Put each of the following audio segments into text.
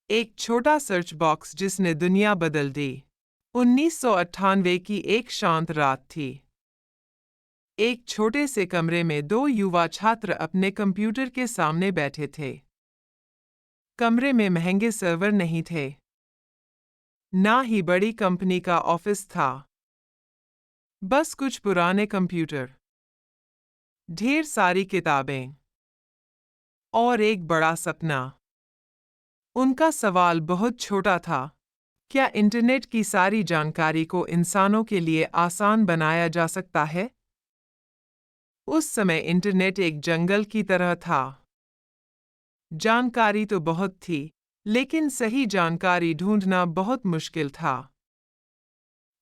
एक छोटा search box जिसने दुनिया बदल दी। 1998 की एक शांत रात थी। एक छोटे से कमरे में दो युवा छात्र अपने कंप्यूटर के सामने बैठे थे। कमरे में महंगे सर्वर नहीं थे, ना ही बड़ी कंपनी का ऑफिस था। बस कुछ पुराने कंप्यूटर, ढेर सारी किताबें और एक बड़ा सपना। उनका सवाल बहुत छोटा था, क्या इंटरनेट की सारी जानकारी को इंसानों के लिए आसान बनाया जा सकता है? उस समय इंटरनेट एक जंगल की तरह था। जानकारी तो बहुत थी, लेकिन सही जानकारी ढूंढना बहुत मुश्किल था।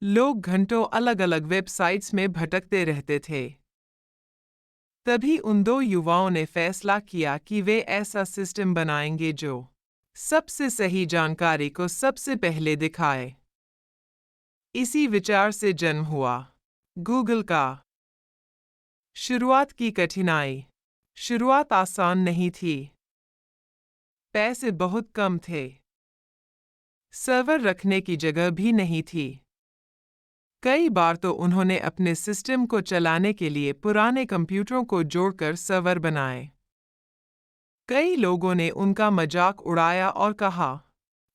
लोग घंटों अलग-अलग वेबसाइट्स में भटकते रहते थे। तभी उन दो युवाओं ने फैसला किया कि वे ऐसा सिस्टम बनाएंगे जो सबसे सही जानकारी को सबसे पहले दिखाए। इसी विचार से जन्म हुआ गूगल का। शुरुआत की कठिनाई। शुरुआत आसान नहीं थी। पैसे बहुत कम थे। सर्वर रखने की जगह भी नहीं थी। कई बार तो उन्होंने अपने सिस्टम को चलाने के लिए पुराने कंप्यूटरों को जोड़कर सर्वर बनाए। कई लोगों ने उनका मजाक उड़ाया और कहा,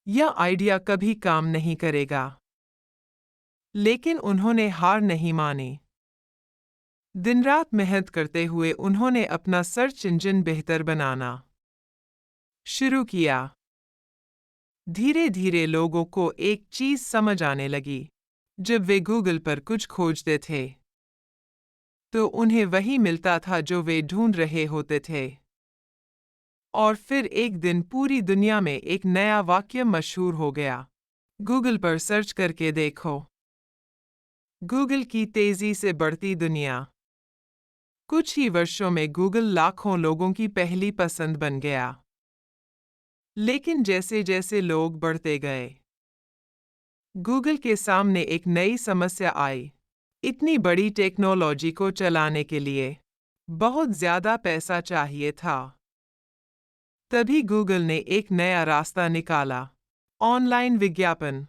यह आइडिया कभी काम नहीं करेगा। लेकिन उन्होंने हार नहीं मानी। दिन रात मेहनत करते हुए उन्होंने अपना सर्च इंजन बेहतर बनाना शुरू किया। धीरे धीरे लोगों को एक चीज समझ आने लगी। जब वे गूगल पर कुछ खोजते थे, तो उन्हें वही मिलता था जो वे ढूंढ रहे होते थे। और फिर एक दिन पूरी दुनिया में एक नया वाक्य मशहूर हो गया, गूगल पर सर्च करके देखो। गूगल की तेजी से बढ़ती दुनिया। कुछ ही वर्षों में गूगल लाखों लोगों की पहली पसंद बन गया। लेकिन जैसे जैसे लोग बढ़ते गए, गूगल के सामने एक नई समस्या आई। इतनी बड़ी टेक्नोलॉजी को चलाने के लिए बहुत ज़्यादा पैसा चाहिए था। तभी गूगल ने एक नया रास्ता निकाला, ऑनलाइन विज्ञापन।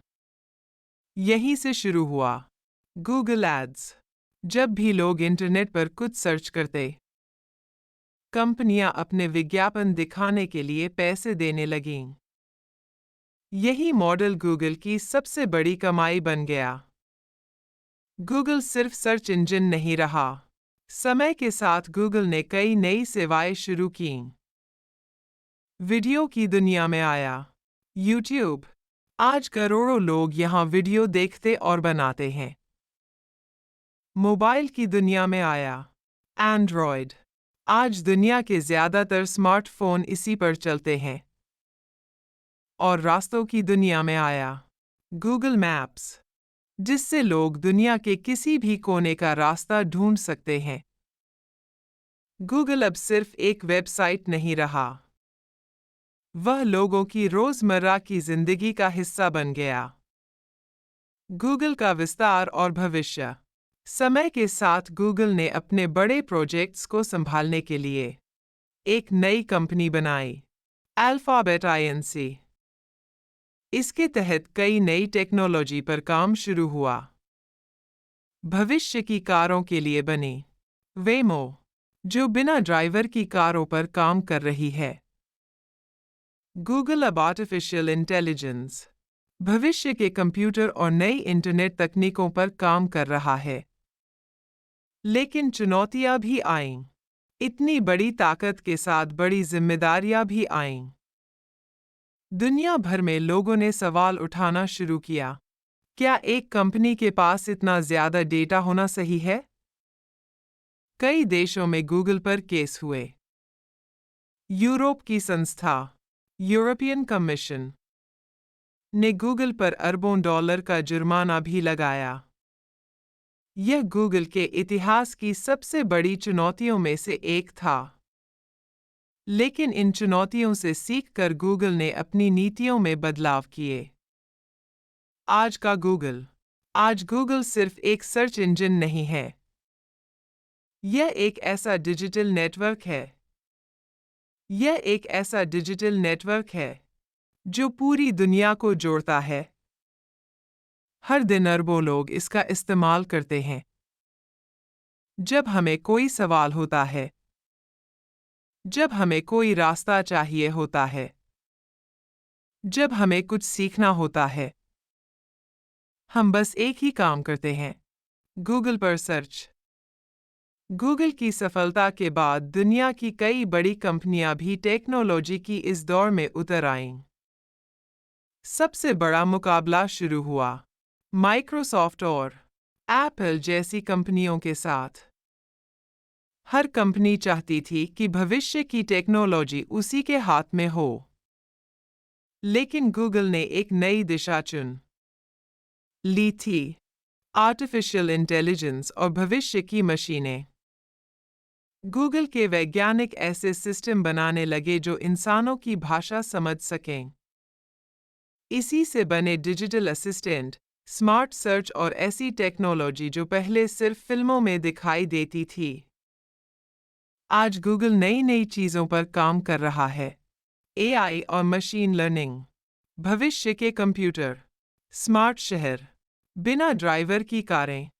यहीं से शुरू हुआ गूगल एड्स। जब भी लोग इंटरनेट पर कुछ सर्च करते, कंपनियां अपने विज्ञापन दिखाने के लिए पैसे देने लगीं। यही मॉडल गूगल की सबसे बड़ी कमाई बन गया। गूगल सिर्फ सर्च इंजन नहीं रहा। समय के साथ गूगल ने कई नई सेवाएं शुरू कीं। वीडियो की दुनिया में आया यूट्यूब। आज करोड़ों लोग यहां वीडियो देखते और बनाते हैं। मोबाइल की दुनिया में आया एंड्रॉयड। आज दुनिया के ज़्यादातर स्मार्टफोन इसी पर चलते हैं। और रास्तों की दुनिया में आया गूगल मैप्स, जिससे लोग दुनिया के किसी भी कोने का रास्ता ढूंढ सकते हैं। गूगल अब सिर्फ एक वेबसाइट नहीं रहा, वह लोगों की रोज़मर्रा की ज़िंदगी का हिस्सा बन गया। गूगल का विस्तार और भविष्य। समय के साथ गूगल ने अपने बड़े प्रोजेक्ट्स को संभालने के लिए एक नई कंपनी बनाई, अल्फ़ाबेट इंक। इसके तहत कई नई टेक्नोलॉजी पर काम शुरू हुआ। भविष्य की कारों के लिए बनी वेमो, जो बिना ड्राइवर की कारों पर काम कर रही है। गूगल अब आर्टिफिशियल इंटेलिजेंस, भविष्य के कंप्यूटर और नई इंटरनेट तकनीकों पर काम कर रहा है। लेकिन चुनौतियां भी आईं। इतनी बड़ी ताकत के साथ बड़ी जिम्मेदारियां भी आईं। दुनिया भर में लोगों ने सवाल उठाना शुरू किया, क्या एक कंपनी के पास इतना ज़्यादा डेटा होना सही है? कई देशों में गूगल पर केस हुए। यूरोप की संस्था, यूरोपियन कमीशन, ने गूगल पर अरबों डॉलर का जुर्माना भी लगाया। यह गूगल के इतिहास की सबसे बड़ी चुनौतियों में से एक था। लेकिन इन चुनौतियों से सीखकर गूगल ने अपनी नीतियों में बदलाव किए। आज का गूगल। आज गूगल सिर्फ एक सर्च इंजन नहीं है। यह एक ऐसा डिजिटल नेटवर्क है जो पूरी दुनिया को जोड़ता है। हर दिन अरबों लोग इसका इस्तेमाल करते हैं। जब हमें कोई सवाल होता है, जब हमें कोई रास्ता चाहिए होता है, जब हमें कुछ सीखना होता है, हम बस एक ही काम करते हैं, गूगल पर सर्च। गूगल की सफलता के बाद दुनिया की कई बड़ी कंपनियां भी टेक्नोलॉजी की इस दौड़ में उतर आईं। सबसे बड़ा मुकाबला शुरू हुआ माइक्रोसॉफ्ट और एप्पल जैसी कंपनियों के साथ। हर कंपनी चाहती थी कि भविष्य की टेक्नोलॉजी उसी के हाथ में हो। लेकिन गूगल ने एक नई दिशा चुन ली थी, आर्टिफिशियल इंटेलिजेंस और भविष्य की मशीनें। गूगल के वैज्ञानिक ऐसे सिस्टम बनाने लगे जो इंसानों की भाषा समझ सकें। इसी से बने डिजिटल असिस्टेंट, स्मार्ट सर्च और ऐसी टेक्नोलॉजी जो पहले सिर्फ फिल्मों में दिखाई देती थी। आज गूगल नई नई चीज़ों पर काम कर रहा है। एआई और मशीन लर्निंग, भविष्य के कंप्यूटर, स्मार्ट शहर, बिना ड्राइवर की कारें।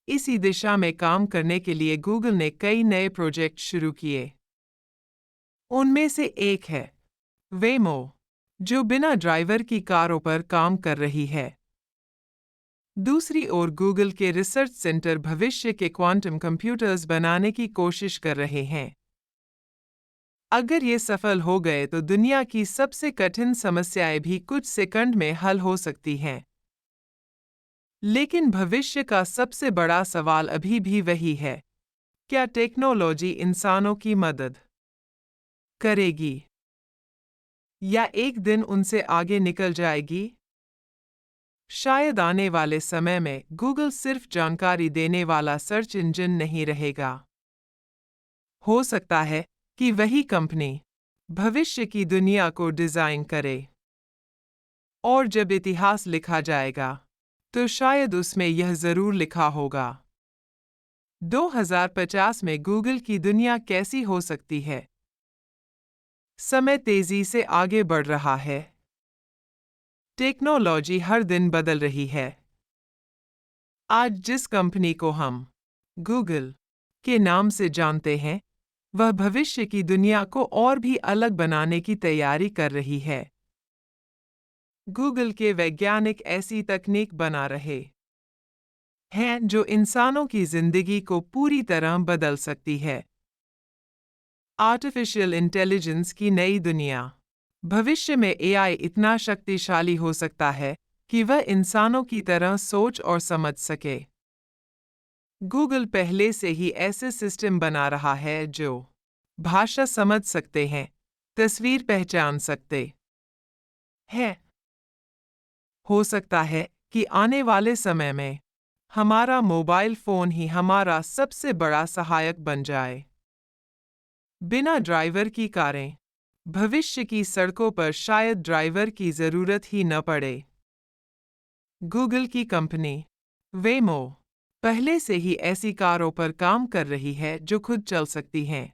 इसी दिशा में काम करने के लिए गूगल ने कई नए प्रोजेक्ट शुरू किए। उनमें से एक है वेमो, जो बिना ड्राइवर की कारों पर काम कर रही है। दूसरी ओर गूगल के रिसर्च सेंटर भविष्य के क्वांटम कंप्यूटर्स बनाने की कोशिश कर रहे हैं। अगर ये सफल हो गए तो दुनिया की सबसे कठिन समस्याएं भी कुछ सेकंड में हल हो सकती हैं। लेकिन भविष्य का सबसे बड़ा सवाल अभी भी वही है, क्या टेक्नोलॉजी इंसानों की मदद करेगी या एक दिन उनसे आगे निकल जाएगी? शायद आने वाले समय में गूगल सिर्फ जानकारी देने वाला सर्च इंजन नहीं रहेगा। हो सकता है कि वही कंपनी भविष्य की दुनिया को डिजाइन करे। और जब इतिहास लिखा जाएगा, तो शायद उसमें यह जरूर लिखा होगा, 2050 में गूगल की दुनिया कैसी हो सकती है। समय तेजी से आगे बढ़ रहा है। टेक्नोलॉजी हर दिन बदल रही है। आज जिस कंपनी को हम गूगल के नाम से जानते हैं, वह भविष्य की दुनिया को और भी अलग बनाने की तैयारी कर रही है। गूगल के वैज्ञानिक ऐसी तकनीक बना रहे हैं जो इंसानों की जिंदगी को पूरी तरह बदल सकती है। आर्टिफिशियल इंटेलिजेंस की नई दुनिया। भविष्य में एआई इतना शक्तिशाली हो सकता है कि वह इंसानों की तरह सोच और समझ सके। गूगल पहले से ही ऐसे सिस्टम बना रहा है जो भाषा समझ सकते हैं, तस्वीर पहचान सकते हैं। हो सकता है कि आने वाले समय में हमारा मोबाइल फोन ही हमारा सबसे बड़ा सहायक बन जाए। बिना ड्राइवर की कारें। भविष्य की सड़कों पर शायद ड्राइवर की जरूरत ही न पड़े। गूगल की कंपनी वेमो पहले से ही ऐसी कारों पर काम कर रही है जो खुद चल सकती हैं।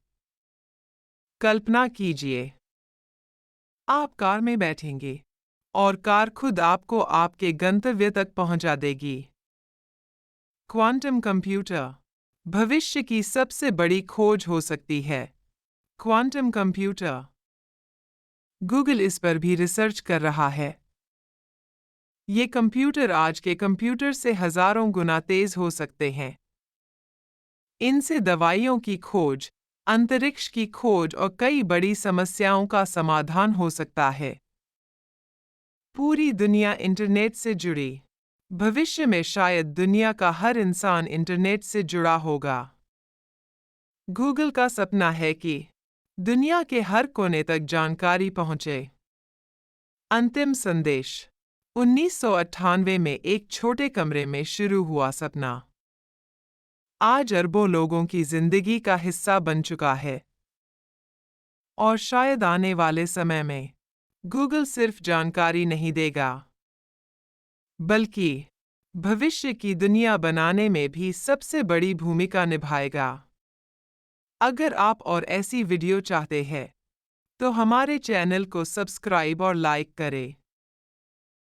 कल्पना कीजिए, आप कार में बैठेंगे और कार खुद आपको आपके गंतव्य तक पहुंचा देगी। क्वांटम कंप्यूटर भविष्य की सबसे बड़ी खोज हो सकती है। Quantum computer. गूगल इस पर भी रिसर्च कर रहा है। ये कंप्यूटर आज के कंप्यूटर से हजारों गुना तेज हो सकते हैं। इनसे दवाइयों की खोज, अंतरिक्ष की खोज और कई बड़ी समस्याओं का समाधान हो सकता है। पूरी दुनिया इंटरनेट से जुड़ी। भविष्य में शायद दुनिया का हर इंसान इंटरनेट से जुड़ा होगा। गूगल का सपना है कि दुनिया के हर कोने तक जानकारी पहुंचे। अंतिम संदेश। 1998 में एक छोटे कमरे में शुरू हुआ सपना आज अरबों लोगों की जिंदगी का हिस्सा बन चुका है। और शायद आने वाले समय में गूगल सिर्फ जानकारी नहीं देगा, बल्कि भविष्य की दुनिया बनाने में भी सबसे बड़ी भूमिका निभाएगा। अगर आप और ऐसी वीडियो चाहते हैं, तो हमारे चैनल को सब्सक्राइब और लाइक करें।